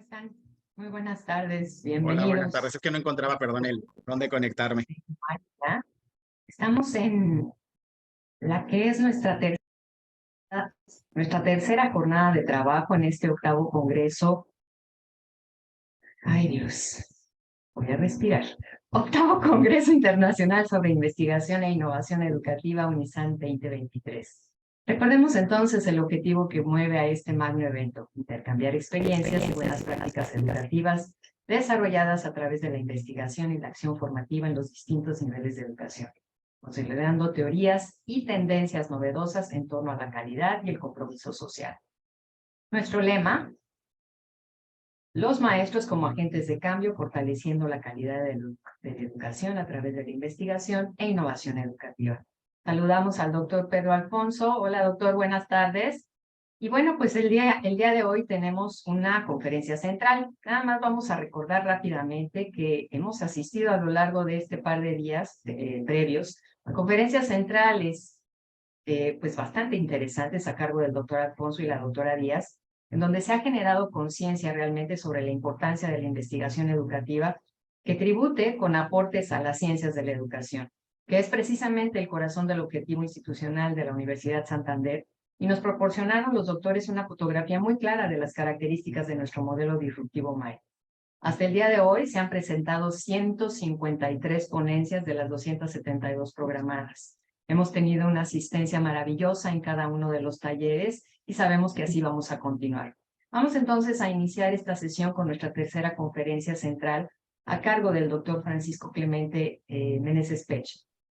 están? Muy buenas tardes, Hola, buenas tardes. bienvenidos. Es que no encontraba, perdón, dónde conectarme. ¿Ya? Estamos en la que es nuestra tercera jornada de trabajo en este octavo congreso. Ay, Dios, voy a respirar. Octavo Congreso Internacional sobre Investigación e Innovación Educativa UNISAN 2023. Recordemos entonces el objetivo que mueve a este magno evento: intercambiar experiencias y buenas prácticas educativas desarrolladas a través de la investigación y la acción formativa en los distintos niveles de educación, considerando teorías y tendencias novedosas en torno a la calidad y el compromiso social. Nuestro lema: los maestros como agentes de cambio, fortaleciendo la calidad de la educación a través de la investigación e innovación educativa. Saludamos al doctor Pedro Alfonso. Hola, doctor, buenas tardes. Y bueno, pues el día de hoy tenemos una conferencia central. Nada más vamos a recordar rápidamente que hemos asistido a lo largo de este par de días previos a conferencias centrales pues bastante interesantes a cargo del doctor Alfonso y la doctora Díaz, en donde se ha generado conciencia realmente sobre la importancia de la investigación educativa que tribute con aportes a las ciencias de la educación, que es precisamente el corazón del objetivo institucional de la Universidad Santander, y nos proporcionaron los doctores una fotografía muy clara de las características de nuestro modelo disruptivo MAE. Hasta el día de hoy se han presentado 153 ponencias de las 272 programadas. Hemos tenido una asistencia maravillosa en cada uno de los talleres y sabemos que así vamos a continuar. Vamos entonces a iniciar esta sesión con nuestra tercera conferencia central a cargo del doctor Francisco Clemente Meneses Pech.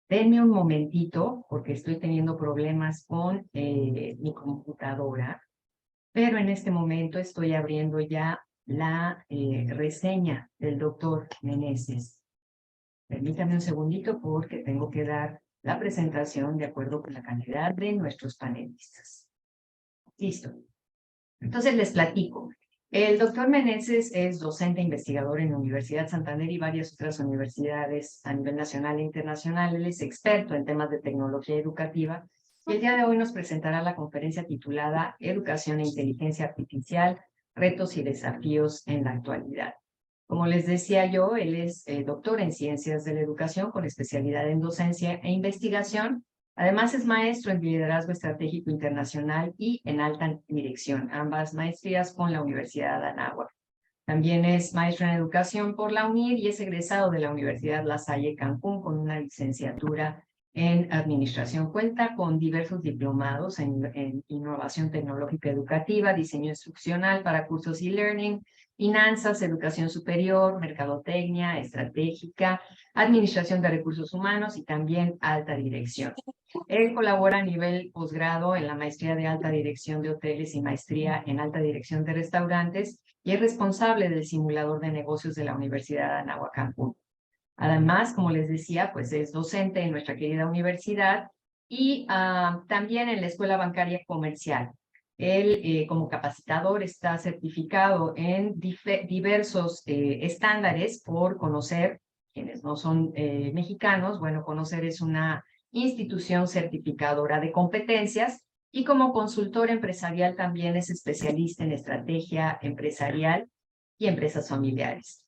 Denme un momentito porque estoy teniendo problemas con mi computadora, pero en este momento estoy abriendo ya la reseña del doctor Meneses. Permítame un segundito porque tengo que dar la presentación de acuerdo con la cantidad de nuestros panelistas. Listo. Entonces les platico. El doctor Meneses es docente investigador en la Universidad Santander y varias otras universidades a nivel nacional e internacional. Él es experto en temas de tecnología educativa y el día de hoy nos presentará la conferencia titulada Educación e Inteligencia Artificial, retos y desafíos en la actualidad. Como les decía yo, él es doctor en Ciencias de la Educación con especialidad en Docencia e Investigación. Además es maestro en Liderazgo Estratégico Internacional y en Alta Dirección, ambas maestrías con la Universidad de Anáhuac. También es maestro en Educación por la UNIR y es egresado de la Universidad La Salle Cancún con una licenciatura en Administración. Cuenta con diversos diplomados en Innovación Tecnológica Educativa, Diseño Instruccional para Cursos y Learning, Finanzas, Educación Superior, Mercadotecnia, Estratégica, Administración de Recursos Humanos y también Alta Dirección. Él colabora a nivel posgrado en la Maestría de Alta Dirección de Hoteles y Maestría en Alta Dirección de Restaurantes y es responsable del simulador de negocios de la Universidad de Anáhuac Cancún. Además, como les decía, pues es docente en nuestra querida universidad y también en la Escuela Bancaria Comercial. Él, como capacitador, está certificado en diversos estándares por Conocer. Quienes no son mexicanos, bueno, Conocer es una institución certificadora de competencias y como consultor empresarial también es especialista en estrategia empresarial y empresas familiares.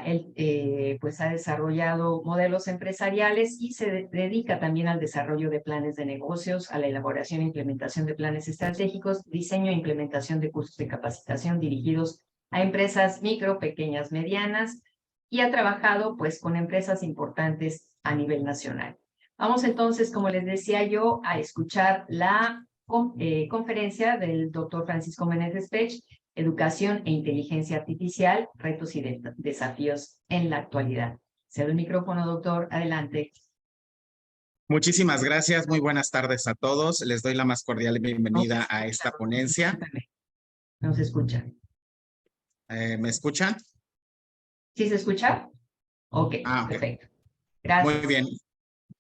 Él pues ha desarrollado modelos empresariales y se dedica también al desarrollo de planes de negocios, a la elaboración e implementación de planes estratégicos, diseño e implementación de cursos de capacitación dirigidos a empresas micro, pequeñas, medianas, y ha trabajado pues con empresas importantes a nivel nacional. Vamos entonces, como les decía yo, a escuchar la conferencia del doctor Francisco Meneses Pech, Educación e Inteligencia Artificial, retos y desafíos en la actualidad. Cedo el micrófono, doctor, adelante. Muchísimas gracias, muy buenas tardes a todos. Les doy la más cordial bienvenida a esta ponencia. ¿No se escucha? ¿Me escuchan? ¿Sí se escucha? Ok, perfecto. Gracias.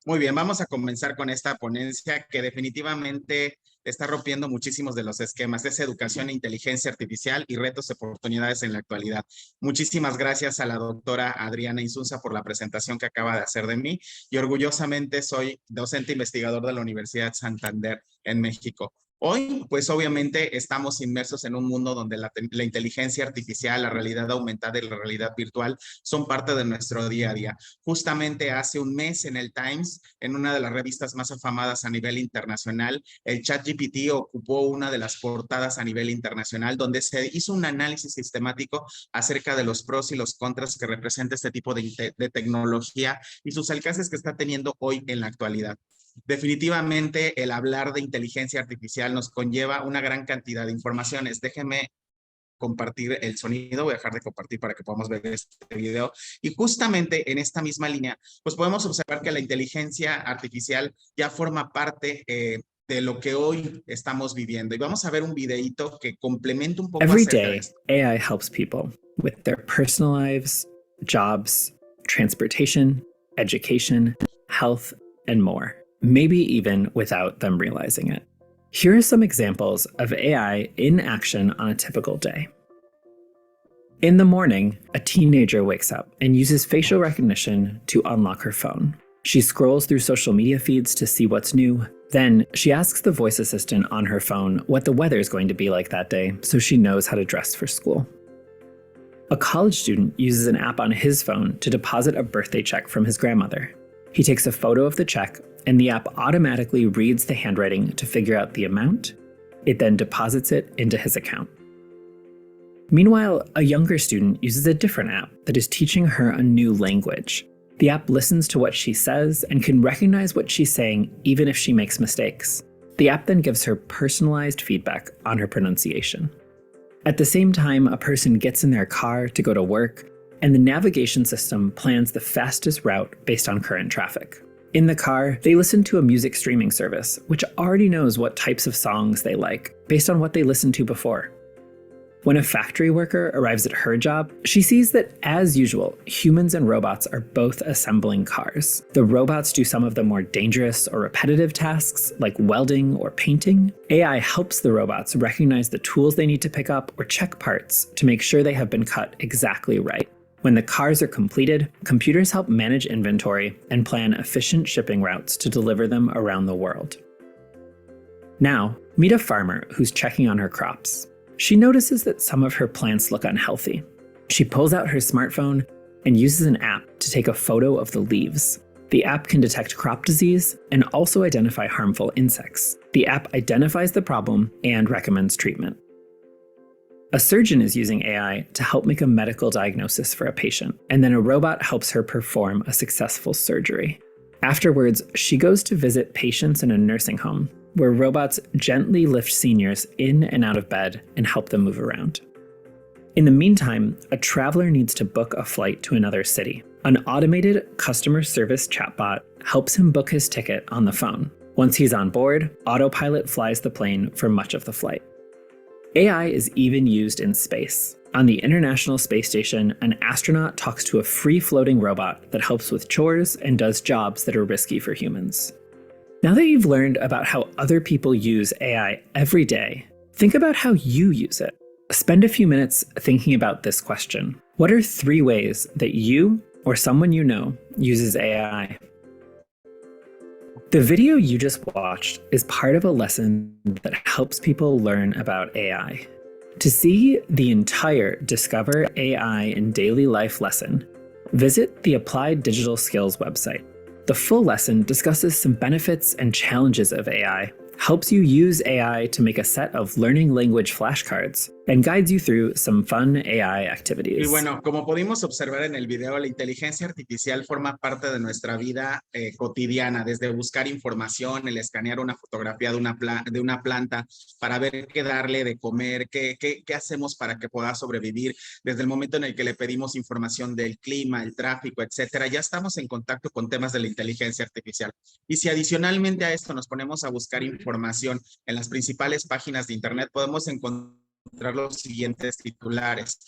Muy bien, vamos a comenzar con esta ponencia que definitivamente está rompiendo muchísimos de los esquemas. Es educación e inteligencia artificial y retos y oportunidades en la actualidad. Muchísimas gracias a la doctora Adriana Insunza por la presentación que acaba de hacer de mí y orgullosamente soy docente investigador de la Universidad Santander en México. Hoy, pues obviamente estamos inmersos en un mundo donde la inteligencia artificial, la realidad aumentada y la realidad virtual son parte de nuestro día a día. Justamente hace un mes en el Times, en una de las revistas más afamadas a nivel internacional, el ChatGPT ocupó una de las portadas a nivel internacional donde se hizo un análisis sistemático acerca de los pros y los contras que representa este tipo de tecnología y sus alcances que está teniendo hoy en la actualidad. Definitivamente el hablar de inteligencia artificial nos conlleva una gran cantidad de informaciones. Déjenme compartir el sonido, voy a dejar de compartir para que podamos ver este video. Y justamente en esta misma línea, pues podemos observar que la inteligencia artificial ya forma parte de lo que hoy estamos viviendo. Y vamos a ver un videito que complementa un poco Every acerca de day, esto. AI helps people with their personal lives, jobs, transportation, education, health, and more, maybe even without them realizing it. Here are some examples of AI in action on a typical day. In the morning, a teenager wakes up and uses facial recognition to unlock her phone. She scrolls through social media feeds to see what's new. Then, she asks the voice assistant on her phone what the weather is going to be like that day so she knows how to dress for school. A college student uses an app on his phone to deposit a birthday check from his grandmother. He takes a photo of the check, and the app automatically reads the handwriting to figure out the amount. It then deposits it into his account. Meanwhile, a younger student uses a different app that is teaching her a new language. The app listens to what she says and can recognize what she's saying even if she makes mistakes. The app then gives her personalized feedback on her pronunciation. At the same time, a person gets in their car to go to work, and the navigation system plans the fastest route based on current traffic. In the car, they listen to a music streaming service, which already knows what types of songs they like based on what they listened to before. When a factory worker arrives at her job, she sees that, as usual, humans and robots are both assembling cars. The robots do some of the more dangerous or repetitive tasks, like welding or painting. AI helps the robots recognize the tools they need to pick up or check parts to make sure they have been cut exactly right. When the cars are completed, computers help manage inventory and plan efficient shipping routes to deliver them around the world. Now, meet a farmer who's checking on her crops. She notices that some of her plants look unhealthy. She pulls out her smartphone and uses an app to take a photo of the leaves. The app can detect crop disease and also identify harmful insects. The app identifies the problem and recommends treatment. A surgeon is using AI to help make a medical diagnosis for a patient, and then a robot helps her perform a successful surgery. Afterwards, she goes to visit patients in a nursing home, where robots gently lift seniors in and out of bed and help them move around. In the meantime, a traveler needs to book a flight to another city. An automated customer service chatbot helps him book his ticket on the phone. Once he's on board, Autopilot flies the plane for much of the flight. AI is even used in space. On the International Space Station, an astronaut talks to a free-floating robot that helps with chores and does jobs that are risky for humans. Now that you've learned about how other people use AI every day, think about how you use it. Spend a few minutes thinking about this question. What are 3 ways that you or someone you know uses AI? The video you just watched is part of a lesson that helps people learn about AI. To see the entire Discover AI in Daily Life lesson, visit the Applied Digital Skills website. The full lesson discusses some benefits and challenges of AI, helps you use AI to make a set of learning language flashcards, and guides you through some fun AI activities. Y bueno, como pudimos observar en el video, la inteligencia artificial forma parte de nuestra vida cotidiana, desde buscar información, el escanear una fotografía de una planta para ver qué darle de comer, qué hacemos para que pueda sobrevivir, desde el momento en el que le pedimos información del clima, el tráfico, etcétera. Ya estamos en contacto con temas de la inteligencia artificial. Y si adicionalmente a esto nos ponemos a buscar información en las principales páginas de Internet, podemos encontrar los siguientes titulares.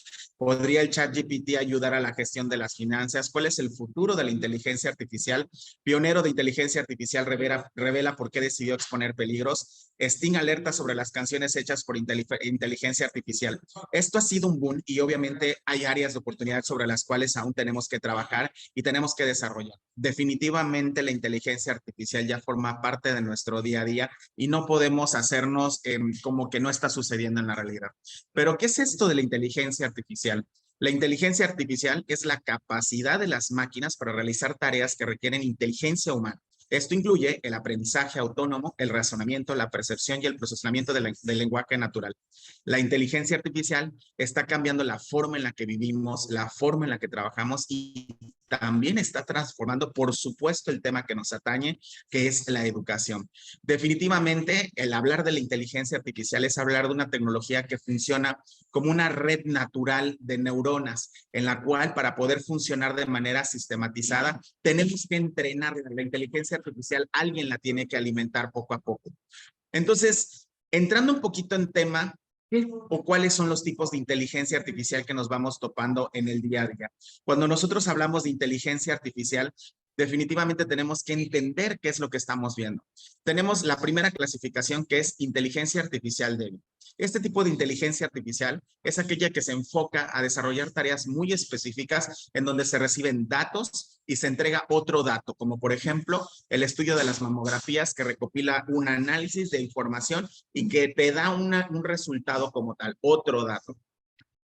¿Podría el ChatGPT ayudar a la gestión de las finanzas? ¿Cuál es el futuro de la inteligencia artificial? Pionero de inteligencia artificial revela por qué decidió exponer peligros. Sting alerta sobre las canciones hechas por inteligencia artificial. Esto ha sido un boom y obviamente hay áreas de oportunidad sobre las cuales aún tenemos que trabajar y tenemos que desarrollar. Definitivamente la inteligencia artificial ya forma parte de nuestro día a día y no podemos hacernos como que no está sucediendo en la realidad. Pero, ¿qué es esto de la inteligencia artificial? La inteligencia artificial es la capacidad de las máquinas para realizar tareas que requieren inteligencia humana. Esto incluye el aprendizaje autónomo, el razonamiento, la percepción y el procesamiento del lenguaje natural. La inteligencia artificial está cambiando la forma en la que vivimos, la forma en la que trabajamos y también está transformando, por supuesto, el tema que nos atañe, que es la educación. Definitivamente, el hablar de la inteligencia artificial es hablar de una tecnología que funciona como una red natural de neuronas, en la cual para poder funcionar de manera sistematizada, tenemos que entrenar la inteligencia artificial, alguien la tiene que alimentar poco a poco. Entonces, entrando un poquito en tema, ¿qué o cuáles son los tipos de inteligencia artificial que nos vamos topando en el día a día? Cuando nosotros hablamos de inteligencia artificial, definitivamente tenemos que entender qué es lo que estamos viendo. Tenemos la primera clasificación que es inteligencia artificial débil. Este tipo de inteligencia artificial es aquella que se enfoca a desarrollar tareas muy específicas en donde se reciben datos y se entrega otro dato, como por ejemplo el estudio de las mamografías que recopila un análisis de información y que te da un resultado como tal, otro dato.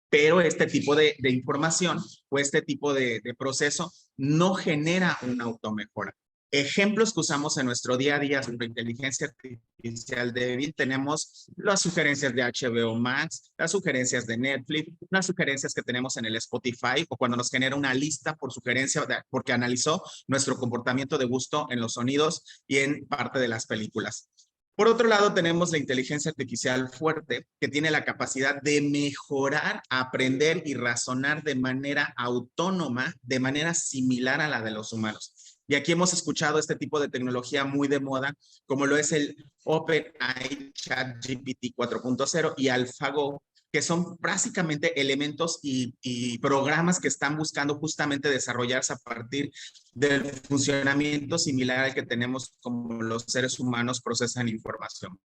Pero este tipo de información o este tipo de proceso no genera una automejora. Ejemplos que usamos en nuestro día a día sobre inteligencia artificial débil, tenemos las sugerencias de HBO Max, las sugerencias de Netflix, las sugerencias que tenemos en el Spotify o cuando nos genera una lista por sugerencia porque analizó nuestro comportamiento de gusto en los sonidos y en parte de las películas. Por otro lado, tenemos la inteligencia artificial fuerte, que tiene la capacidad de mejorar, aprender y razonar de manera autónoma, de manera similar a la de los humanos. Y aquí hemos escuchado este tipo de tecnología muy de moda, como lo es el OpenAI ChatGPT 4.0 y AlphaGo, que son básicamente elementos y programas que están buscando justamente desarrollarse a partir del funcionamiento similar al que tenemos como los seres humanos procesan información.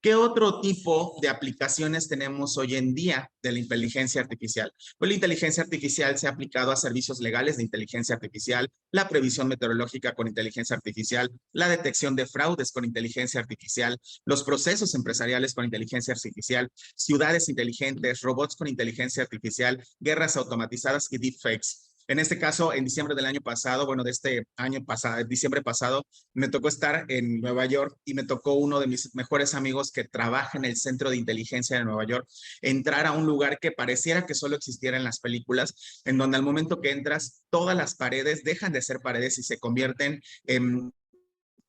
¿Qué otro tipo de aplicaciones tenemos hoy en día de la inteligencia artificial? Pues la inteligencia artificial se ha aplicado a servicios legales de inteligencia artificial, la previsión meteorológica con inteligencia artificial, la detección de fraudes con inteligencia artificial, los procesos empresariales con inteligencia artificial, ciudades inteligentes, robots con inteligencia artificial, guerras automatizadas y deepfakes. En este caso, en diciembre del año pasado, bueno, de este año pasado, diciembre pasado, me tocó estar en Nueva York y me tocó uno de mis mejores amigos que trabaja en el Centro de Inteligencia de Nueva York, entrar a un lugar que pareciera que solo existiera en las películas, en donde al momento que entras, todas las paredes dejan de ser paredes y se convierten en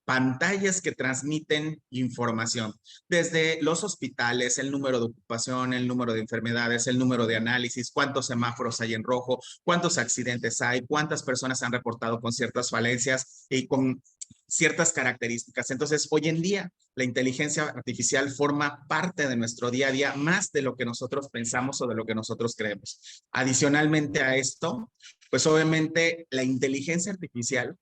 pantallas que transmiten información, desde los hospitales, el número de ocupación, el número de enfermedades, el número de análisis, cuántos semáforos hay en rojo, cuántos accidentes hay, cuántas personas han reportado con ciertas falencias y con ciertas características. Entonces, hoy en día, la inteligencia artificial forma parte de nuestro día a día más de lo que nosotros pensamos o de lo que nosotros creemos. Adicionalmente a esto, pues obviamente la inteligencia artificial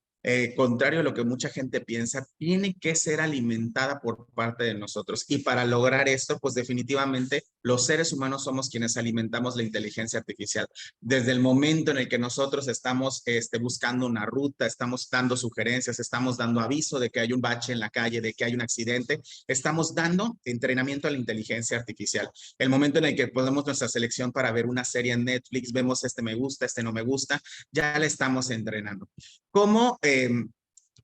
contrario a lo que mucha gente piensa, tiene que ser alimentada por parte de nosotros. Y para lograr esto, pues definitivamente los seres humanos somos quienes alimentamos la inteligencia artificial. Desde el momento en el que nosotros estamos buscando una ruta, estamos dando sugerencias, estamos dando aviso de que hay un bache en la calle, de que hay un accidente, estamos dando entrenamiento a la inteligencia artificial. El momento en el que ponemos nuestra selección para ver una serie en Netflix, vemos este me gusta, este no me gusta, ya la estamos entrenando. ¿Cómo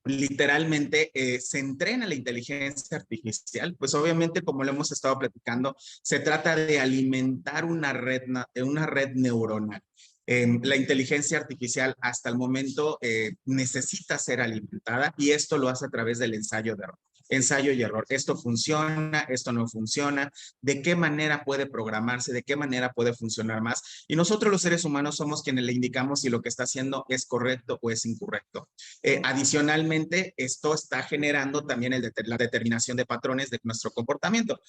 literalmente se entrena la inteligencia artificial? Pues obviamente, como lo hemos estado platicando, se trata de alimentar una red neuronal. La inteligencia artificial hasta el momento necesita ser alimentada y esto lo hace a través del ensayo de error. Ensayo y error. Esto funciona, esto no funciona, de qué manera puede programarse, de qué manera puede funcionar más. Y nosotros los seres humanos somos quienes le indicamos si lo que está haciendo es correcto o es incorrecto. Adicionalmente, esto está generando también la determinación de patrones de nuestro comportamiento.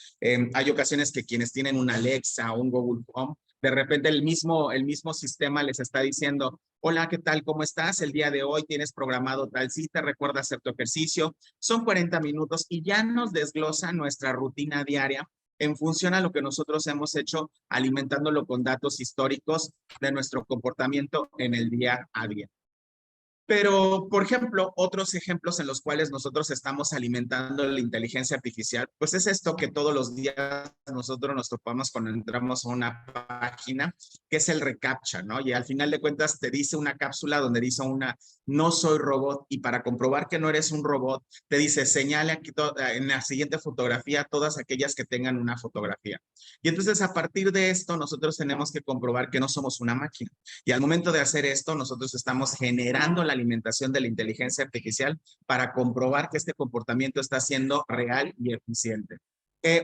Hay ocasiones que quienes tienen una Alexa o un Google Home De repente el mismo sistema les está diciendo, hola, ¿qué tal? ¿Cómo estás? El día de hoy tienes programado tal cita, recuerda hacer tu ejercicio. Son 40 minutos y ya nos desglosa nuestra rutina diaria en función a lo que nosotros hemos hecho, alimentándolo con datos históricos de nuestro comportamiento en el día a día. Pero, por ejemplo, otros ejemplos en los cuales nosotros estamos alimentando la inteligencia artificial, pues es esto que todos los días nosotros nos topamos cuando entramos a una página, que es el reCAPTCHA, ¿no? Y al final de cuentas te dice una cápsula donde dice no soy robot, y para comprobar que no eres un robot, te dice señale aquí en la siguiente fotografía todas aquellas que tengan una fotografía. Y entonces a partir de esto nosotros tenemos que comprobar que no somos una máquina. Y al momento de hacer esto, nosotros estamos generando la alimentación de la inteligencia artificial para comprobar que este comportamiento está siendo real y eficiente.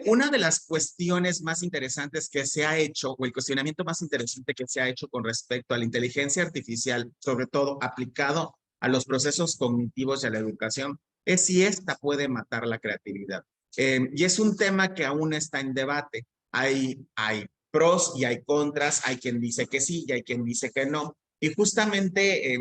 Una de las cuestiones más interesantes que se ha hecho, o el cuestionamiento más interesante que se ha hecho con respecto a la inteligencia artificial, sobre todo aplicado a los procesos cognitivos y a la educación, es si esta puede matar la creatividad. Y es un tema que aún está en debate. Hay pros y hay contras, hay quien dice que sí y hay quien dice que no. Y justamente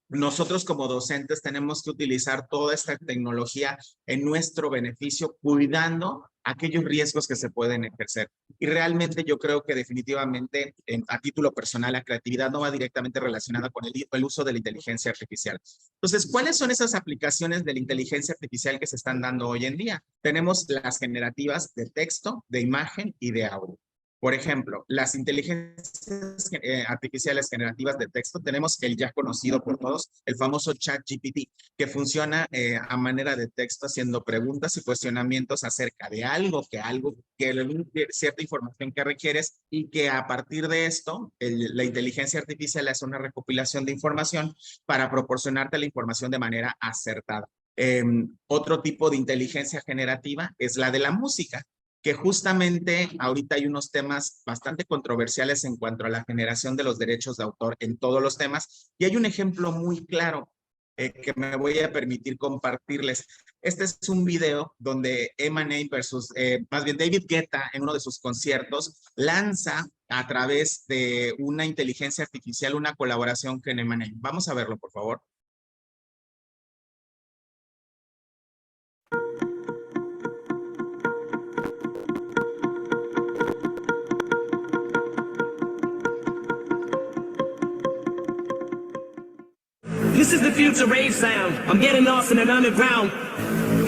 nosotros como docentes tenemos que utilizar toda esta tecnología en nuestro beneficio, cuidando aquellos riesgos que se pueden ejercer. Y realmente yo creo que definitivamente, a título personal, la creatividad no va directamente relacionada con el uso de la inteligencia artificial. Entonces, ¿cuáles son esas aplicaciones de la inteligencia artificial que se están dando hoy en día? Tenemos las generativas de texto, de imagen y de audio. Por ejemplo, las inteligencias artificiales generativas de texto, tenemos el ya conocido por todos, el famoso ChatGPT, que funciona a manera de texto haciendo preguntas y cuestionamientos acerca de algo que cierta información que requieres, y que a partir de esto, la inteligencia artificial hace una recopilación de información para proporcionarte la información de manera acertada. Otro tipo de inteligencia generativa es la de la música, que justamente ahorita hay unos temas bastante controversiales en cuanto a la generación de los derechos de autor en todos los temas, y hay un ejemplo muy claro que me voy a permitir compartirles. Este es un video donde Eminem más bien David Guetta, en uno de sus conciertos, lanza a través de una inteligencia artificial una colaboración con Eminem. Vamos a verlo, por favor. This is the future rave sound. I'm getting lost in an underground.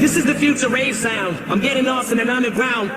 This is the future rave sound. I'm getting lost in an underground.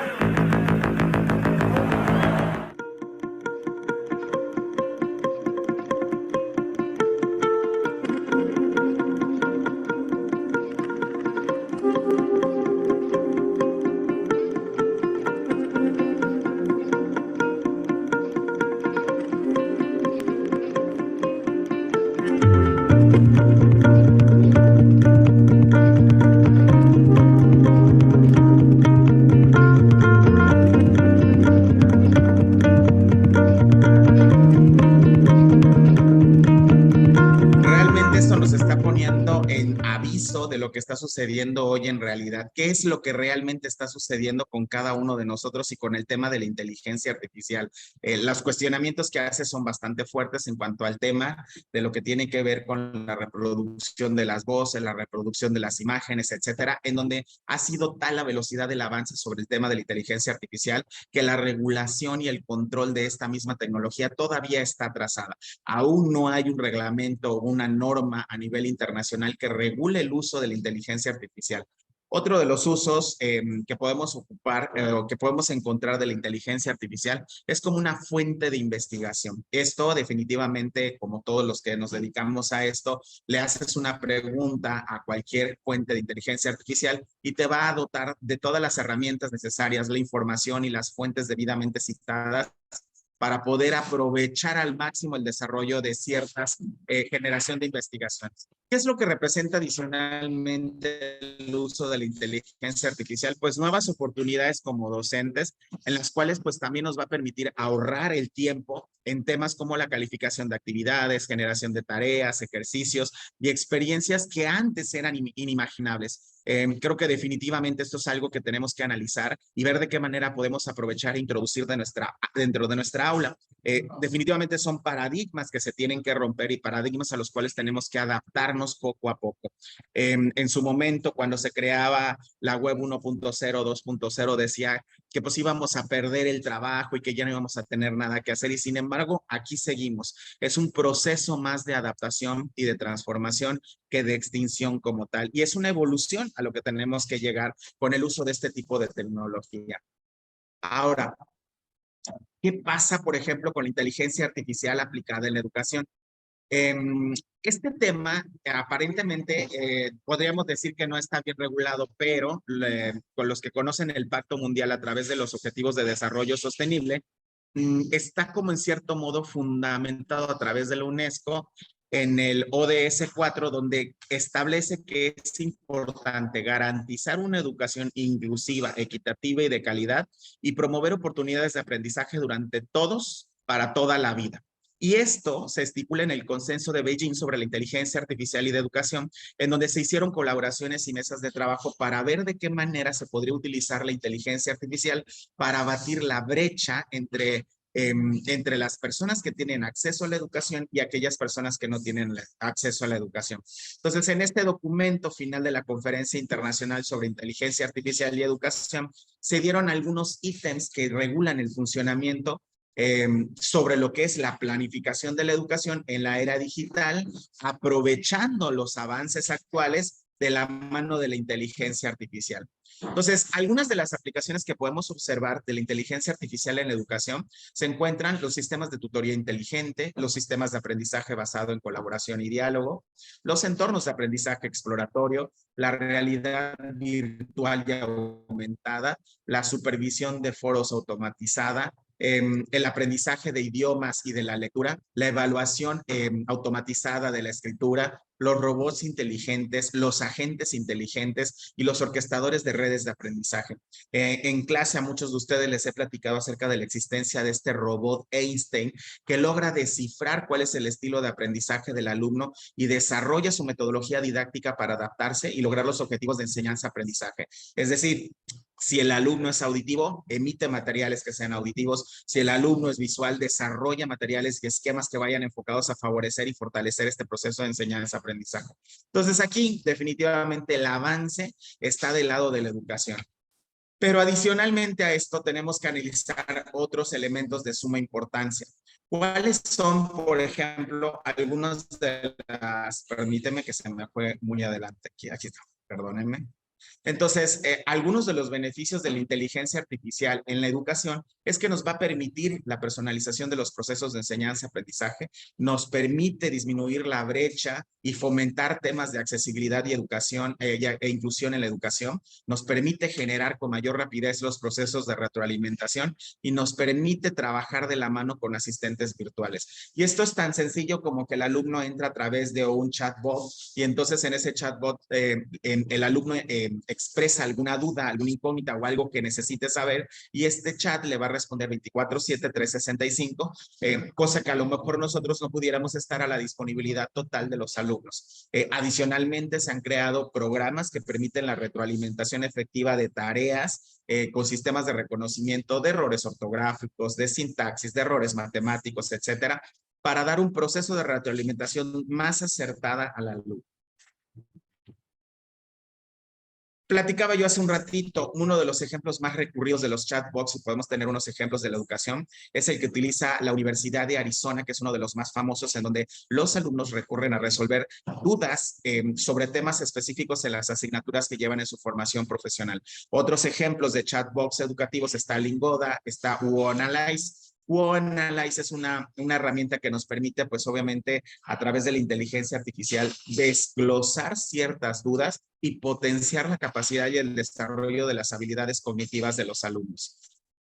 De lo que está sucediendo hoy en realidad, qué es lo que realmente está sucediendo con cada uno de nosotros y con el tema de la inteligencia artificial. Los cuestionamientos que hace son bastante fuertes en cuanto al tema de lo que tiene que ver con la reproducción de las voces, la reproducción de las imágenes, etcétera, en donde ha sido tal la velocidad del avance sobre el tema de la inteligencia artificial que la regulación y el control de esta misma tecnología todavía está atrasada. Aún no hay un reglamento o una norma a nivel internacional que regule el uso de la inteligencia artificial. Otro de los usos que podemos ocupar o que podemos encontrar de la inteligencia artificial es como una fuente de investigación. Esto definitivamente, como todos los que nos dedicamos a esto, le haces una pregunta a cualquier fuente de inteligencia artificial y te va a dotar de todas las herramientas necesarias, la información y las fuentes debidamente citadas para poder aprovechar al máximo el desarrollo de ciertas generación de investigaciones. ¿Qué es lo que representa adicionalmente el uso de la inteligencia artificial? Pues nuevas oportunidades como docentes, en las cuales pues también nos va a permitir ahorrar el tiempo en temas como la calificación de actividades, generación de tareas, ejercicios y experiencias que antes eran inimaginables. Creo que definitivamente esto es algo que tenemos que analizar y ver de qué manera podemos aprovechar e introducir dentro de nuestra aula. Definitivamente son paradigmas que se tienen que romper y paradigmas a los cuales tenemos que adaptarnos poco a poco. En su momento, cuando se creaba la web 1.0, 2.0, decía que pues íbamos a perder el trabajo y que ya no íbamos a tener nada que hacer, y sin embargo, aquí seguimos. Es un proceso más de adaptación y de transformación que de extinción como tal, y es una evolución a lo que tenemos que llegar con el uso de este tipo de tecnología. Ahora, ¿qué pasa, por ejemplo, con la inteligencia artificial aplicada en la educación? Este tema aparentemente podríamos decir que no está bien regulado, pero con los que conocen el Pacto Mundial a través de los Objetivos de Desarrollo Sostenible, está como en cierto modo fundamentado a través de la UNESCO en el ODS 4, donde establece que es importante garantizar una educación inclusiva, equitativa y de calidad, y promover oportunidades de aprendizaje durante todos, para toda la vida. Y esto se estipula en el Consenso de Beijing sobre la inteligencia artificial y de educación, en donde se hicieron colaboraciones y mesas de trabajo para ver de qué manera se podría utilizar la inteligencia artificial para abatir la brecha entre las personas que tienen acceso a la educación y aquellas personas que no tienen acceso a la educación. Entonces, en este documento final de la Conferencia Internacional sobre Inteligencia Artificial y Educación, se dieron algunos ítems que regulan el funcionamiento sobre lo que es la planificación de la educación en la era digital, aprovechando los avances actuales de la mano de la inteligencia artificial. Entonces, algunas de las aplicaciones que podemos observar de la inteligencia artificial en la educación se encuentran los sistemas de tutoría inteligente, los sistemas de aprendizaje basado en colaboración y diálogo, los entornos de aprendizaje exploratorio, la realidad virtual y aumentada, la supervisión de foros automatizada, el aprendizaje de idiomas y de la lectura, la evaluación automatizada de la escritura, los robots inteligentes, los agentes inteligentes y los orquestadores de redes de aprendizaje. En clase a muchos de ustedes les he platicado acerca de la existencia de este robot Einstein que logra descifrar cuál es el estilo de aprendizaje del alumno y desarrolla su metodología didáctica para adaptarse y lograr los objetivos de enseñanza-aprendizaje. Es decir, si el alumno es auditivo, emite materiales que sean auditivos. Si el alumno es visual, desarrolla materiales y esquemas que vayan enfocados a favorecer y fortalecer este proceso de enseñanza-aprendizaje. Entonces aquí definitivamente el avance está del lado de la educación. Pero adicionalmente a esto tenemos que analizar otros elementos de suma importancia. ¿Cuáles son, por ejemplo, algunos de las... Permíteme que se me fue muy adelante. Aquí está, perdónenme. Entonces, algunos de los beneficios de la inteligencia artificial en la educación es que nos va a permitir la personalización de los procesos de enseñanza-aprendizaje, nos permite disminuir la brecha y fomentar temas de accesibilidad y educación e inclusión en la educación, nos permite generar con mayor rapidez los procesos de retroalimentación y nos permite trabajar de la mano con asistentes virtuales. Y esto es tan sencillo como que el alumno entra a través de un chatbot y entonces en ese chatbot el alumno expresa alguna duda, alguna incógnita o algo que necesite saber y este chat le va a responder 24/7, 365, cosa que a lo mejor nosotros no pudiéramos estar a la disponibilidad total de los alumnos. Adicionalmente, se han creado programas que permiten la retroalimentación efectiva de tareas con sistemas de reconocimiento de errores ortográficos, de sintaxis, de errores matemáticos, etcétera, para dar un proceso de retroalimentación más acertada al alumno. Platicaba yo hace un ratito, uno de los ejemplos más recurridos de los chatbots, y podemos tener unos ejemplos de la educación, es el que utiliza la Universidad de Arizona, que es uno de los más famosos, en donde los alumnos recurren a resolver dudas sobre temas específicos en las asignaturas que llevan en su formación profesional. Otros ejemplos de chatbots educativos está Lingoda, está UOAnalyze. UOAnalyze es una herramienta que nos permite, pues obviamente, a través de la inteligencia artificial, desglosar ciertas dudas y potenciar la capacidad y el desarrollo de las habilidades cognitivas de los alumnos.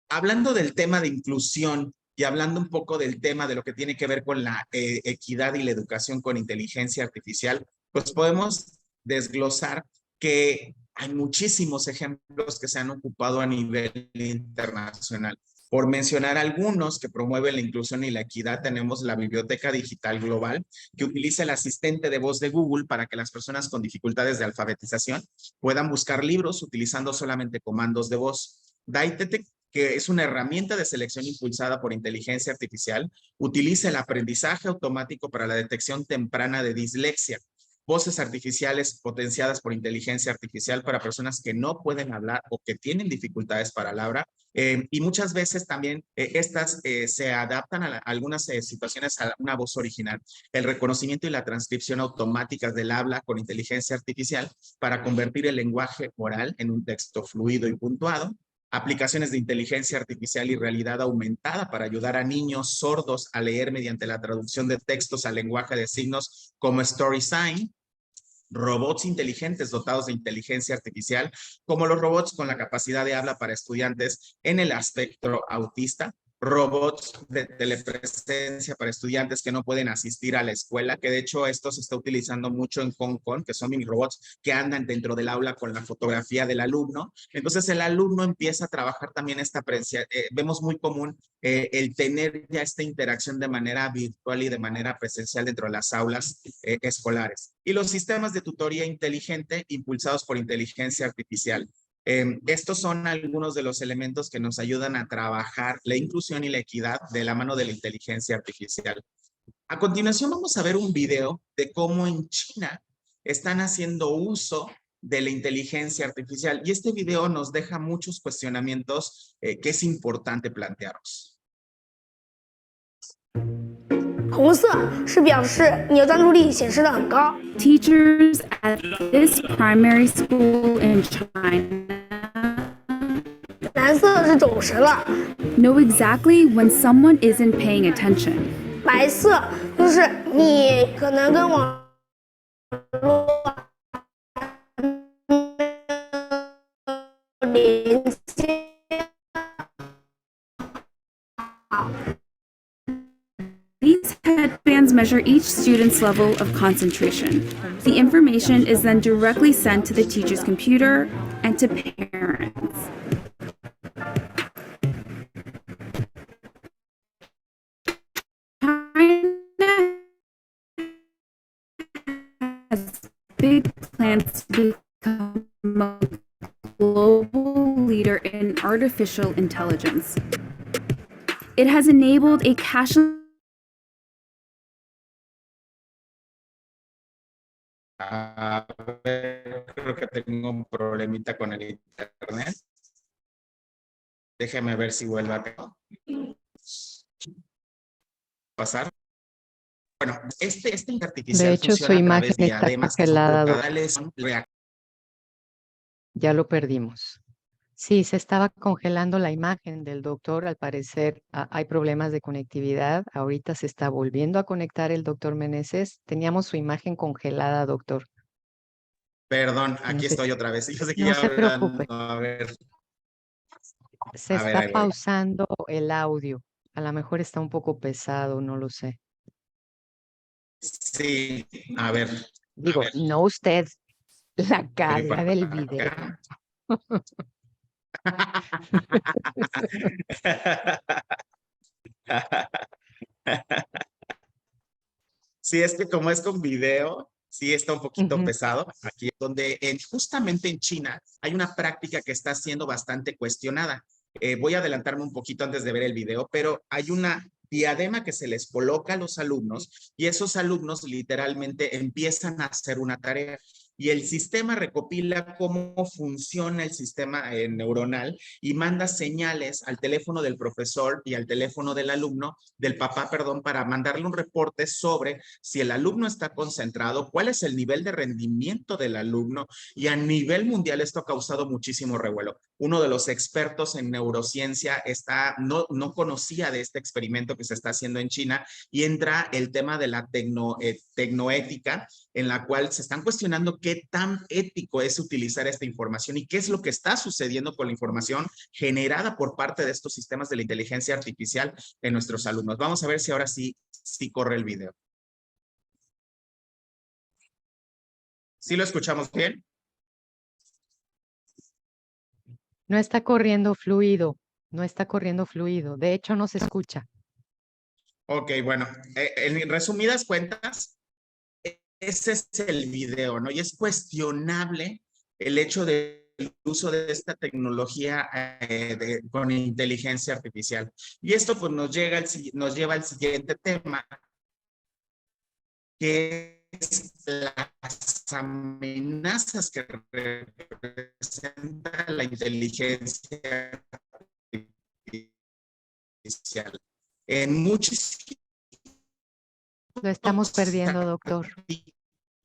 Hablando del tema de inclusión y hablando un poco del tema de lo que tiene que ver con la equidad y la educación con inteligencia artificial, pues podemos desglosar que hay muchísimos ejemplos que se han ocupado a nivel internacional. Por mencionar algunos que promueven la inclusión y la equidad, tenemos la Biblioteca Digital Global, que utiliza el asistente de voz de Google para que las personas con dificultades de alfabetización puedan buscar libros utilizando solamente comandos de voz. Daitech que es una herramienta de selección impulsada por inteligencia artificial, utiliza el aprendizaje automático para la detección temprana de dislexia, voces artificiales potenciadas por inteligencia artificial para personas que no pueden hablar o que tienen dificultades para el habla. Y muchas veces también estas se adaptan a algunas situaciones a una voz original. El reconocimiento y la transcripción automáticas del habla con inteligencia artificial para convertir el lenguaje oral en un texto fluido y puntuado. Aplicaciones de inteligencia artificial y realidad aumentada para ayudar a niños sordos a leer mediante la traducción de textos al lenguaje de signos como StorySign. Robots inteligentes dotados de inteligencia artificial, como los robots con la capacidad de habla para estudiantes en el espectro autista, robots de telepresencia para estudiantes que no pueden asistir a la escuela, que de hecho esto se está utilizando mucho en Hong Kong, que son mini robots que andan dentro del aula con la fotografía del alumno. Entonces el alumno empieza a trabajar también esta presencia. Vemos muy común el tener ya esta interacción de manera virtual y de manera presencial dentro de las aulas escolares. Y los sistemas de tutoría inteligente impulsados por inteligencia artificial. Estos son algunos de los elementos que nos ayudan a trabajar la inclusión y la equidad de la mano de la inteligencia artificial. A continuación vamos a ver un video de cómo en China están haciendo uso de la inteligencia artificial. Y este video nos deja muchos cuestionamientos que es importante plantearlos. 红色是表示你的专注力显示得很高。 Teachers at this primary school in China 蓝色是走神了， know exactly when someone isn't paying attention. 白色就是你可能跟网络连接。 These headbands measure each student's level of concentration. The information is then directly sent to the teacher's computer and to parents. China has big plans to become a global leader in artificial intelligence. It has enabled a cashless Creo que tengo un problemita con el internet. Déjeme ver si vuelve a pasar. Bueno, esta inteligencia artificial de hecho, su funciona a imagen través de está diademas que congelada. son portales. Ya lo perdimos. Sí, se estaba congelando la imagen del doctor. Al parecer hay problemas de conectividad. Ahorita se está volviendo a conectar el doctor Meneses. Teníamos su imagen congelada, doctor. Perdón, aquí No sé- estoy otra vez. Yo sé que no ya se hablando, preocupe. a ver. Se A ver, está ahí voy. pausando el audio. A lo mejor está un poco pesado, no lo sé. Sí, a ver. Digo, ver. no usted, la Voy calidad para del acá. video. Sí, es que como es con video, sí está un poquito Ujú. pesado. Aquí donde justamente en China hay una práctica que está siendo bastante cuestionada. Voy a adelantarme un poquito antes de ver el video, pero hay una diadema que se les coloca a los alumnos y esos alumnos literalmente empiezan a hacer una tarea. Y el sistema recopila cómo funciona el sistema neuronal y manda señales al teléfono del profesor y al teléfono del alumno, del papá, perdón, para mandarle un reporte sobre si el alumno está concentrado, cuál es el nivel de rendimiento del alumno, y a nivel mundial esto ha causado muchísimo revuelo. Uno de los expertos en neurociencia no conocía de este experimento que se está haciendo en China y entra el tema de la tecnoética, en la cual se están cuestionando qué tan ético es utilizar esta información y qué es lo que está sucediendo con la información generada por parte de estos sistemas de la inteligencia artificial en nuestros alumnos. Vamos a ver si ahora sí corre el video. ¿Sí lo escuchamos bien? No está corriendo fluido. No está corriendo fluido. De hecho, no se escucha. Ok, bueno, en resumidas cuentas, ese es el video, ¿no? Y es cuestionable el hecho de uso de esta tecnología con inteligencia artificial. Y esto pues nos lleva al siguiente tema, que es las amenazas que representa la inteligencia artificial. En muchos Lo estamos perdiendo, doctor.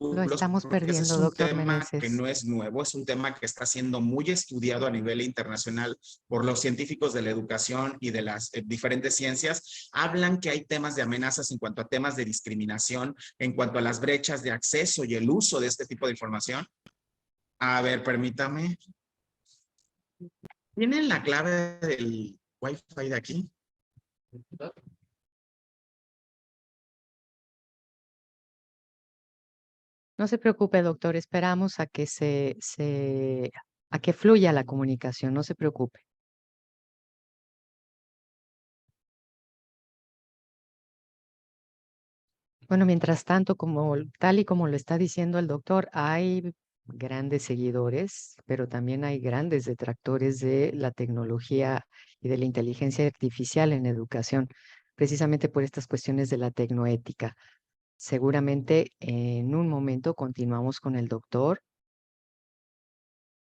Lo estamos perdiendo, doctor Meneses. Es un tema que Meneses. no es nuevo, es un tema que está siendo muy estudiado a nivel internacional por los científicos de la educación y de las diferentes ciencias. Hablan que hay temas de amenazas en cuanto a temas de discriminación, en cuanto a las brechas de acceso y el uso de este tipo de información. A ver, permítame. ¿Tienen la clave del Wi-Fi de aquí? No se preocupe, doctor. Esperamos a que a que fluya la comunicación. No se preocupe. Bueno, mientras tanto, tal y como lo está diciendo el doctor, hay grandes seguidores, pero también hay grandes detractores de la tecnología y de la inteligencia artificial en educación, precisamente por estas cuestiones de la tecnoética. Seguramente en un momento continuamos con el doctor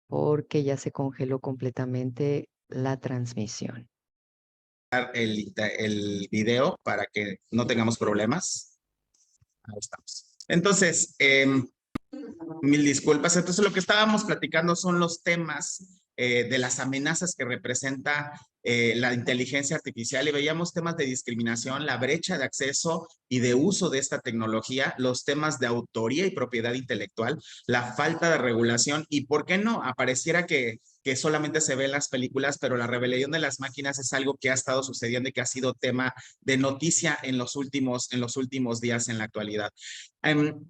porque ya se congeló completamente la transmisión. El video para que no tengamos problemas. Ahí estamos. Entonces, mil disculpas. Entonces, lo que estábamos platicando son los temas de las amenazas que representa la inteligencia artificial y veíamos temas de discriminación, la brecha de acceso y de uso de esta tecnología, los temas de autoría y propiedad intelectual, la falta de regulación y, ¿por qué no? Apareciera que solamente se ve en las películas, pero la rebelión de las máquinas es algo que ha estado sucediendo y que ha sido tema de noticia en los últimos días en la actualidad.